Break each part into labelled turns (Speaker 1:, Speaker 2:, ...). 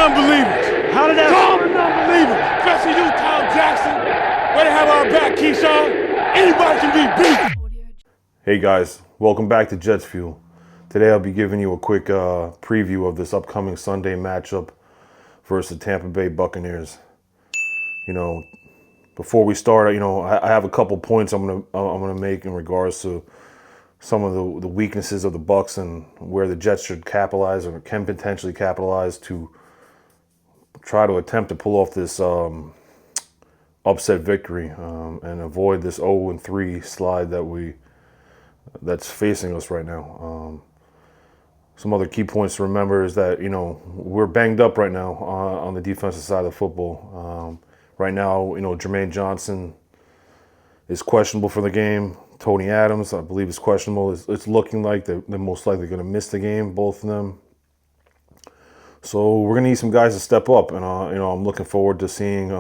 Speaker 1: non-believers.
Speaker 2: How did that?
Speaker 1: To all the non-believers, especially you, Tom Jackson. Way to have our back, Keyshawn. Anybody can be beat.
Speaker 3: Hey guys, welcome back to Jets Fuel. Today I'll be giving you a quick preview of this upcoming Sunday matchup versus the Tampa Bay Buccaneers. You know, before we start, I have a couple points I'm gonna make in regards to some of the weaknesses of the Bucs and where the Jets should capitalize or can potentially capitalize to try to attempt to pull off this upset victory and avoid this 0-3 slide that's facing us right now. Some other key points to remember is that we're banged up right now on the defensive side of the football. Right now, Jermaine Johnson is questionable for the game. Tony Adams, I believe, is questionable. It's looking like they're most likely going to miss the game, both of them. So we're going to need some guys to step up, and I'm looking forward to seeing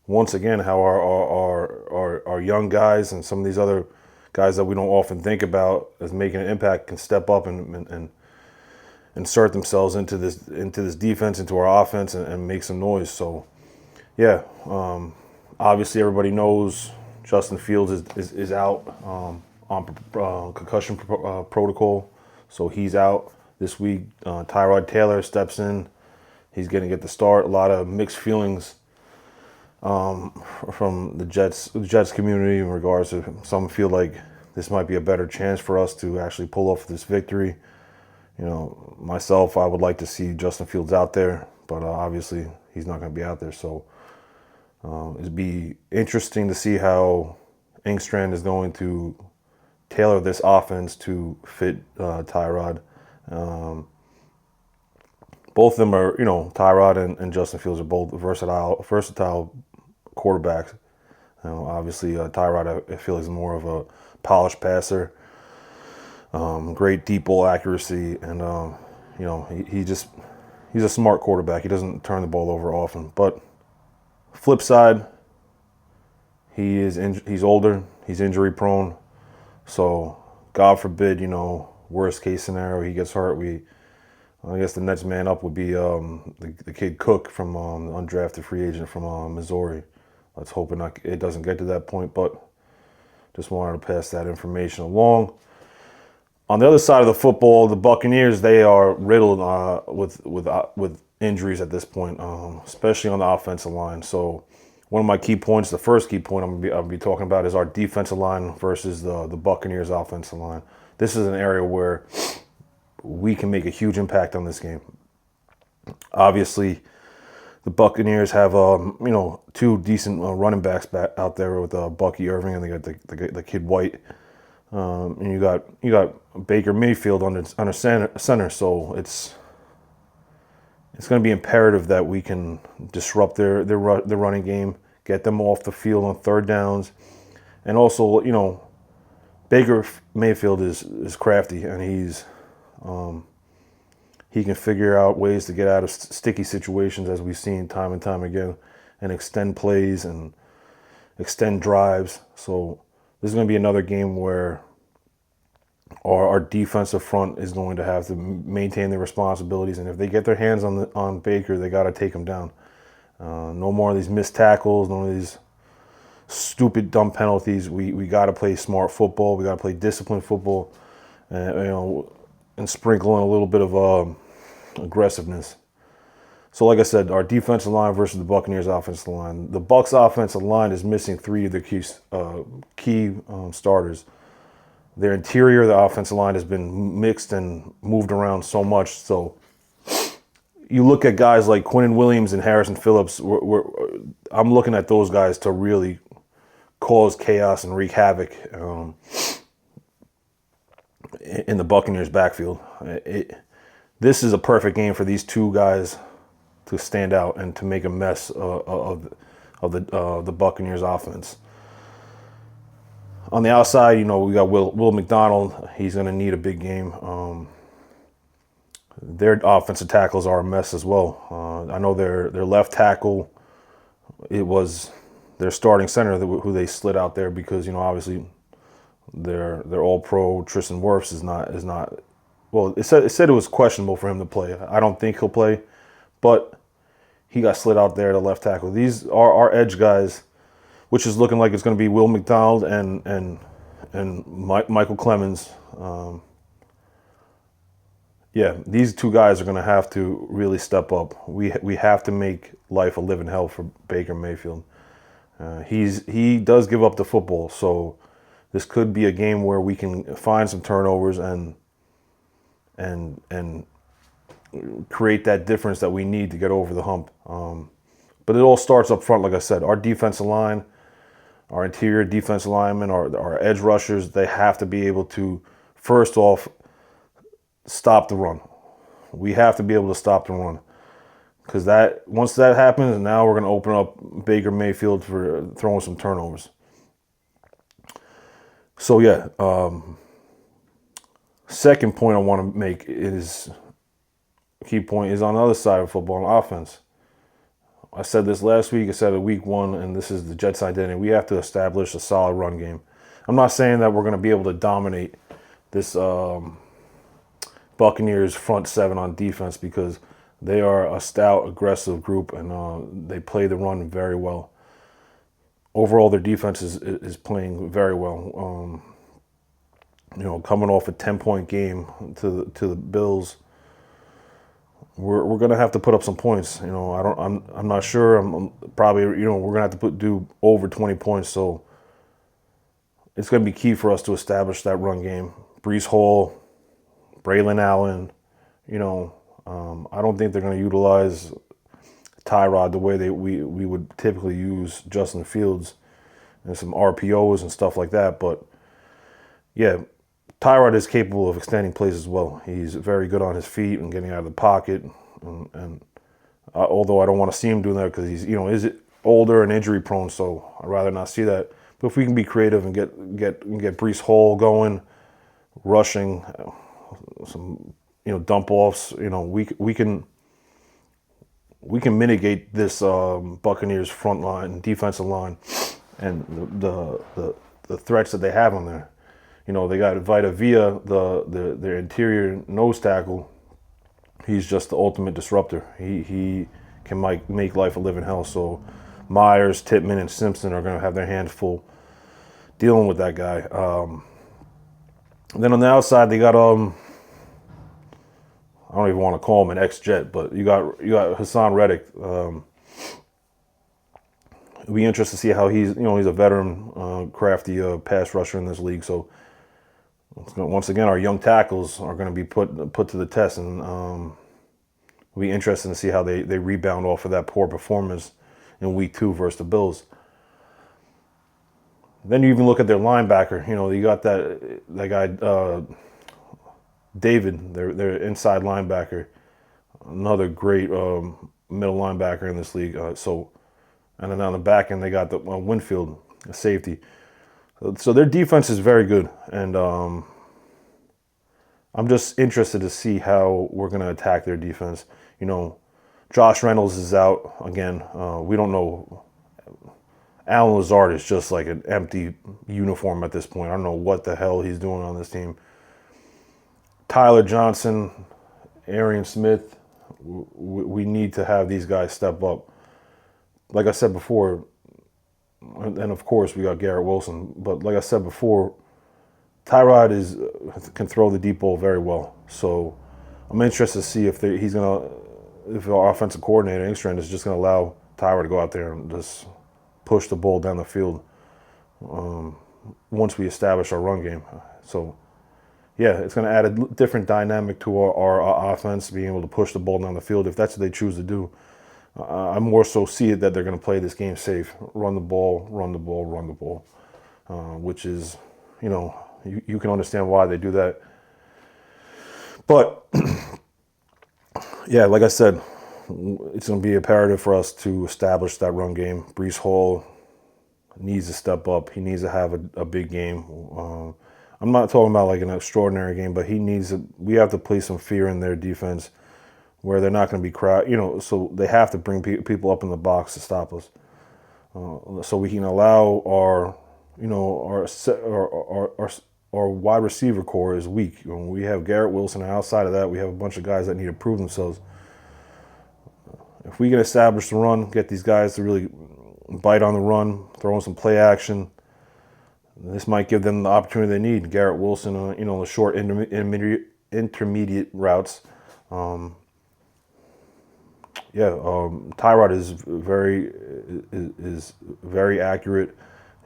Speaker 3: once again how our young guys and some of these other guys that we don't often think about as making an impact can step up and insert themselves into this defense, into our offense, and make some noise. So yeah, obviously everybody knows Justin Fields is out on concussion protocol, so he's out this week. Tyrod Taylor steps in. He's going to get the start. A lot of mixed feelings from the Jets community in regards to some feel like this might be a better chance for us to actually pull off this victory. Myself, I would like to see Justin Fields out there, but obviously he's not going to be out there. So it'd be interesting to see how Engstrand is going to tailor this offense to fit Tyrod. Both of them are, Tyrod and Justin Fields are both versatile quarterbacks. Obviously, Tyrod, I feel, is more of a polished passer, great deep ball accuracy, and he's a smart quarterback. He doesn't turn the ball over often. But flip side, he's older, he's injury prone. So God forbid, worst case scenario, he gets hurt. I guess the next man up would be the kid Cook from the undrafted free agent from Missouri. Let's hope it doesn't get to that point, but just wanted to pass that information along. On the other side of the football, the Buccaneers, they are riddled with injuries at this point, especially on the offensive line. So one of my key points, the first key point I'll be talking about, is our defensive line versus the Buccaneers offensive line. This is an area where we can make a huge impact on this game. Obviously, the Buccaneers have two decent running backs back out there with Bucky Irving, and they got the kid White, and you got Baker Mayfield under center. So it's going to be imperative that we can disrupt their running game, get them off the field on third downs, and also Baker Mayfield is crafty, and he can figure out ways to get out of sticky situations, as we've seen time and time again, and extend plays and extend drives. So this is going to be another game where our defensive front is going to have to maintain their responsibilities, and if they get their hands on Baker, they got to take him down. No more of these missed tackles, no more of these stupid, dumb penalties. We got to play smart football. We got to play disciplined football, and sprinkle in a little bit of aggressiveness. So like I said, our defensive line versus the Buccaneers offensive line. The Bucs offensive line is missing three of the key starters. Their interior of the offensive line has been mixed and moved around so much. So you look at guys like Quinnen Williams and Harrison Phillips, I'm looking at those guys to really cause chaos and wreak havoc in the Buccaneers backfield. This is a perfect game for these two guys to stand out and to make a mess of the Buccaneers offense. On the outside, we got Will McDonald. He's going to need a big game. Their offensive tackles are a mess as well. I know their left tackle, it was their starting center who they slid out there because obviously their All-Pro Tristan Wirfs is not. Well, it said it was questionable for him to play. I don't think he'll play, but he got slid out there to left tackle. These are our edge guys, which is looking like it's going to be Will McDonald and Michael Clemens. Yeah, these two guys are going to have to really step up. We have to make life a living hell for Baker Mayfield. He does give up the football, so this could be a game where we can find some turnovers and create that difference that we need to get over the hump. But it all starts up front, like I said. Our defensive line, our interior defensive linemen, our edge rushers, they have to be able to, first off, stop the run. We have to be able to stop the run. Because once that happens, now we're going to open up Baker Mayfield for throwing some turnovers. So, yeah. Second point I want to make is, key point is on the other side of football, on offense. I said this last week, I said it week 1, and this is the Jets' identity. We have to establish a solid run game. I'm not saying that we're going to be able to dominate this Buccaneers front 7 on defense, because they are a stout, aggressive group, and they play the run very well. Overall, their defense is playing very well. Coming off a 10-point game to the Bills, we're gonna have to put up some points. I'm not sure. I'm probably we're gonna have to do over 20 points. So it's gonna be key for us to establish that run game. Breece Hall, Braylon Allen, I don't think they're gonna utilize Tyrod the way we would typically use Justin Fields and some RPOs and stuff like that. But yeah, Tyrod is capable of extending plays as well. He's very good on his feet and getting out of the pocket. And although I don't want to see him doing that because he's is older and injury prone, so I'd rather not see that. But if we can be creative and get Breece Hall going, rushing, some dump offs, we can mitigate this Buccaneers front line, defensive line, and the threats that they have on there. They got Vita Vea, their interior nose tackle. He's just the ultimate disruptor. He can make life a living hell. So Myers, Tippmann, and Simpson are going to have their hands full dealing with that guy. Then on the outside, they got I don't even want to call him an ex-Jet, but you got Hassan Reddick. It'll be interesting to see how he's a veteran, crafty pass rusher in this league. So once again, our young tackles are going to be put to the test, and it'll be interesting to see how they rebound off of that poor performance in week 2 versus the Bills. Then you even look at their linebacker. You got that guy David, their inside linebacker, another great middle linebacker in this league. And then on the back end they got the Winfield, a safety. So their defense is very good, and I'm just interested to see how we're going to attack their defense. Josh Reynolds is out again. We don't know. Alan Lazard is just like an empty uniform at this point. I don't know what the hell he's doing on this team. Tyler Johnson, Arian Smith, we need to have these guys step up. Like I said before, and of course we got Garrett Wilson, but like I said before, Tyrod can throw the deep ball very well. So I'm interested to see if our offensive coordinator, Engstrand, is just going to allow Tyrod to go out there and just push the ball down the field once we establish our run game. So yeah, it's going to add a different dynamic to our offense, being able to push the ball down the field if that's what they choose to do. I more so see it that they're going to play this game safe, run the ball, which is, you can understand why they do that. But yeah, like I said, it's going to be imperative for us to establish that run game. Breece Hall needs to step up. He needs to have a big game. I'm not talking about like an extraordinary game, but we have to play some fear in their defense where they're not going to be so they have to bring people up in the box to stop us. So we can allow our wide receiver core is weak. We have Garrett Wilson, and outside of that, we have a bunch of guys that need to prove themselves. If we can establish the run, get these guys to really bite on the run, throw in some play action, this might give them the opportunity they need. Garrett Wilson, the short intermediate routes. Tyrod is very accurate,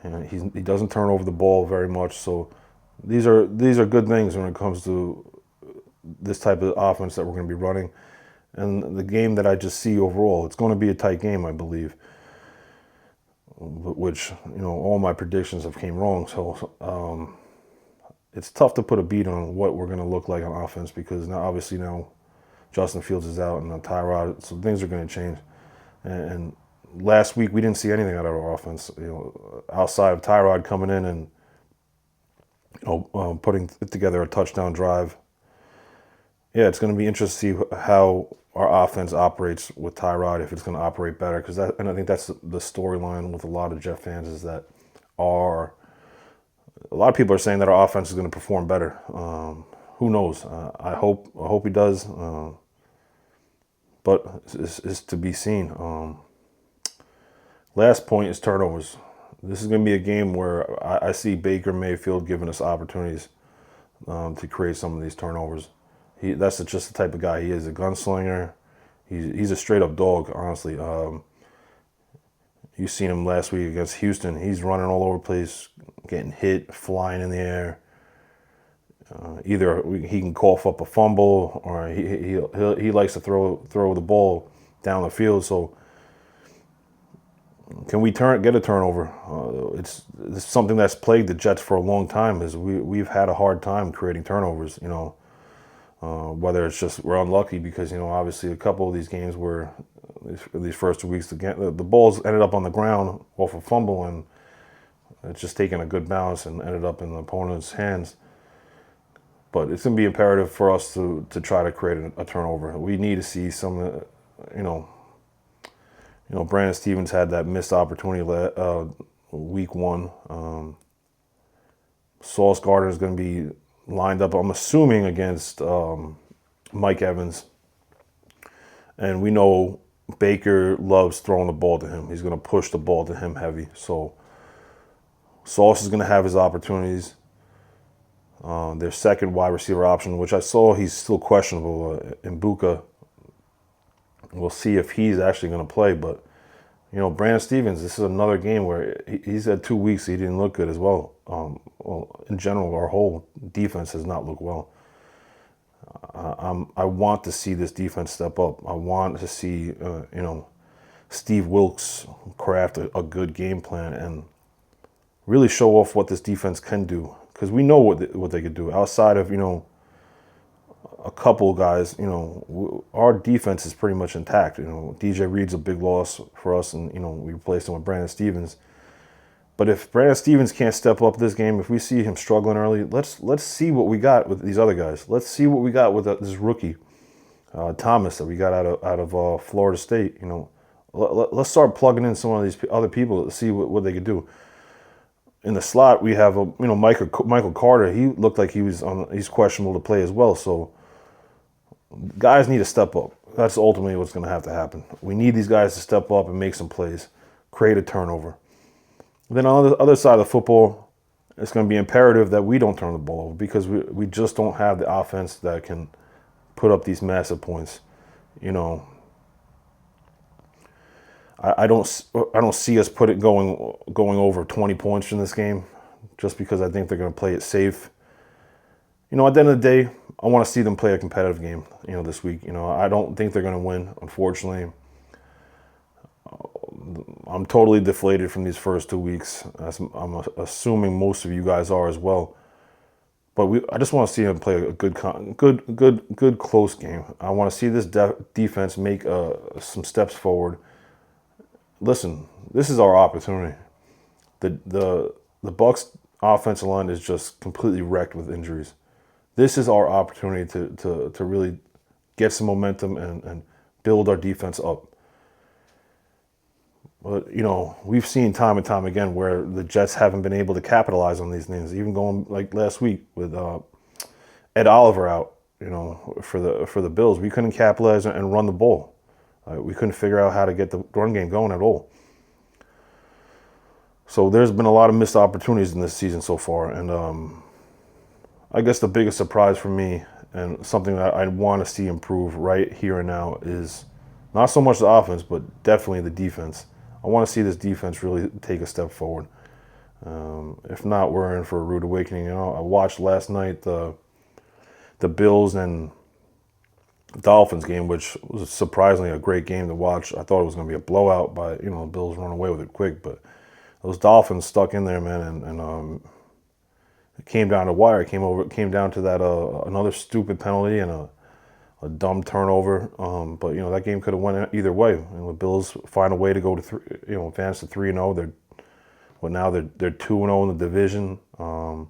Speaker 3: and he doesn't turn over the ball very much. So these are good things when it comes to this type of offense that we're going to be running. And the game that I just see overall, it's going to be a tight game, I believe. Which, all my predictions have came wrong. So it's tough to put a beat on what we're going to look like on offense, because now Justin Fields is out and Tyrod, so things are going to change. And last week we didn't see anything out of our offense, outside of Tyrod coming in and putting together a touchdown drive. Yeah, it's going to be interesting to see how our offense operates with Tyrod, if it's going to operate better. And I think that's the storyline with a lot of Jet fans, is that a lot of people are saying that our offense is going to perform better. Who knows? I hope he does, but it's to be seen. Last point is turnovers. This is going to be a game where I see Baker Mayfield giving us opportunities to create some of these turnovers. That's just the type of guy he is, a gunslinger. He's a straight-up dog, honestly. You seen him last week against Houston. He's running all over the place, getting hit, flying in the air. Either he can cough up a fumble, or he likes to throw the ball down the field. So can we get a turnover? It's something that's plagued the Jets for a long time. Is we've had a hard time creating turnovers. Whether it's just we're unlucky because obviously a couple of these games were these first 2 weeks the balls ended up on the ground off a fumble, and it's just taking a good bounce and ended up in the opponent's hands. But it's going to be imperative for us to try to create a turnover. We need to see some, Brandon Stevens had that missed opportunity week 1. Sauce Gardner is going to be lined up, I'm assuming, against Mike Evans. And we know Baker loves throwing the ball to him. He's going to push the ball to him heavy. So Sauce is going to have his opportunities. Their second wide receiver option, which I saw he's still questionable, in Buca. We'll see if he's actually going to play. But, Brandon Stevens, this is another game where he's had 2 weeks he didn't look good as well. In general, our whole defense has not looked well. I want to see this defense step up. I want to see, Steve Wilks craft a good game plan and really show off what this defense can do. Because we know what they could do. Outside of, a couple guys, our defense is pretty much intact. DJ Reed's a big loss for us, and, we replaced him with Brandon Stevens. But if Brandon Stevens can't step up this game, if we see him struggling early, let's see what we got with these other guys. Let's see what we got with this rookie, Thomas, that we got out of Florida State. Let's start plugging in some of these other people to see what they could do. In the slot, we have Michael Carter. He looked like he's questionable to play as well. So guys need to step up. That's ultimately what's going to have to happen. We need these guys to step up and make some plays, create a turnover. Then on the other side of the football, it's going to be imperative that we don't turn the ball over, because we just don't have the offense that can put up these massive points. I don't see us going over 20 points in this game, just because I think they're going to play it safe. At the end of the day, I want to see them play a competitive game, this week. I don't think they're going to win, unfortunately. I'm totally deflated from these first 2 weeks. I'm assuming most of you guys are as well. But I just want to see them play a good close game. I want to see this defense make some steps forward. Listen, this is our opportunity. The Bucs offensive line is just completely wrecked with injuries. This is our opportunity to really get some momentum and build our defense up. But, we've seen time and time again where the Jets haven't been able to capitalize on these things. Even going like last week with Ed Oliver out, for the Bills, we couldn't capitalize and run the ball. We couldn't figure out how to get the run game going at all. So there's been a lot of missed opportunities in this season so far. And I guess the biggest surprise for me and something that I want to see improve right here and now is not so much the offense, but definitely the defense. I want to see this defense really take a step forward. If not, we're in for a rude awakening. You know, I watched last night the Bills and Dolphins game, which was surprisingly a great game to watch. I thought it was going to be a blowout, but the Bills run away with it quick. But those Dolphins stuck in there, man, and it came down to wire. It came down to that another stupid penalty and a dumb turnover. But that game could have went either way. The Bills find a way to go to advance to 3-0. Now they're 2-0 in the division. And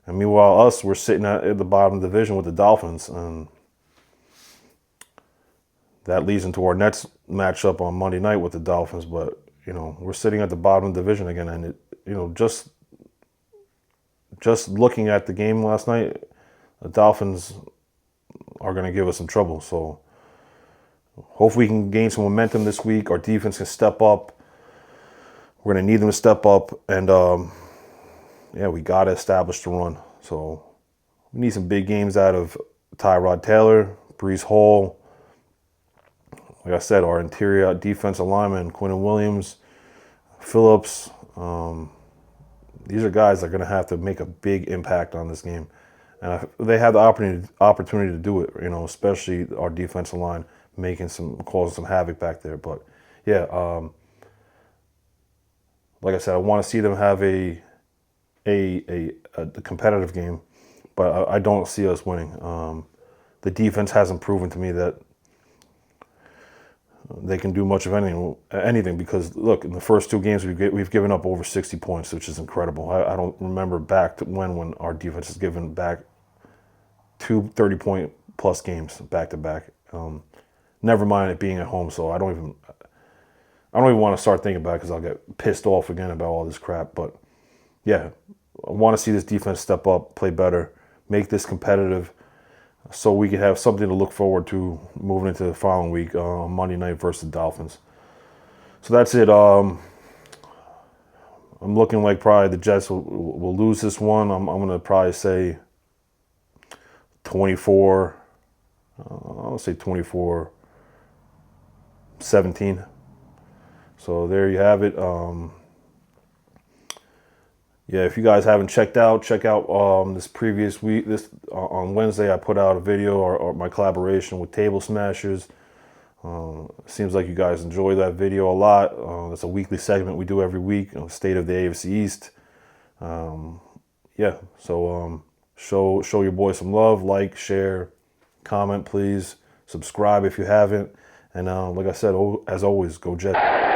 Speaker 3: meanwhile, we're sitting at the bottom of the division with the Dolphins, and that leads into our next matchup on Monday night with the Dolphins. But we're sitting at the bottom of the division again, and just looking at the game last night, the Dolphins are going to give us some trouble. So hopefully we can gain some momentum this week. Our defense can step up. We're going to need them to step up. And, we got to establish the run. So we need some big games out of Tyrod Taylor, Breece Hall. Like I said, our interior defensive lineman, Quinnen Williams, Phillips. These are guys that are going to have to make a big impact on this game. And they have the opportunity to do it, especially our defensive line causing some havoc back there. But, like I said, I want to see them have a competitive game, but I don't see us winning. The defense hasn't proven to me that they can do much of anything because, look, in the first two games we've given up over 60 points, which is incredible. I don't remember back to when our defense has given back 2 30-point plus games back to back. Never mind it being at home, so I don't even want to start thinking about it because I'll get pissed off again about all this crap. But I want to see this defense step up, play better, make this competitive, so we can have something to look forward to moving into the following week on Monday night versus the Dolphins. So that's it. I'm looking like probably the Jets will lose this one. I'm going to probably say 24. I'll say 24-17. So there you have it. If you guys haven't check out this previous week. On Wednesday, I put out a video or my collaboration with Table Smashers. Seems like you guys enjoy that video a lot. It's a weekly segment we do every week on the state of the AFC East. So show your boy some love, like, share, comment, please. Subscribe if you haven't. And like I said, as always, go Jets.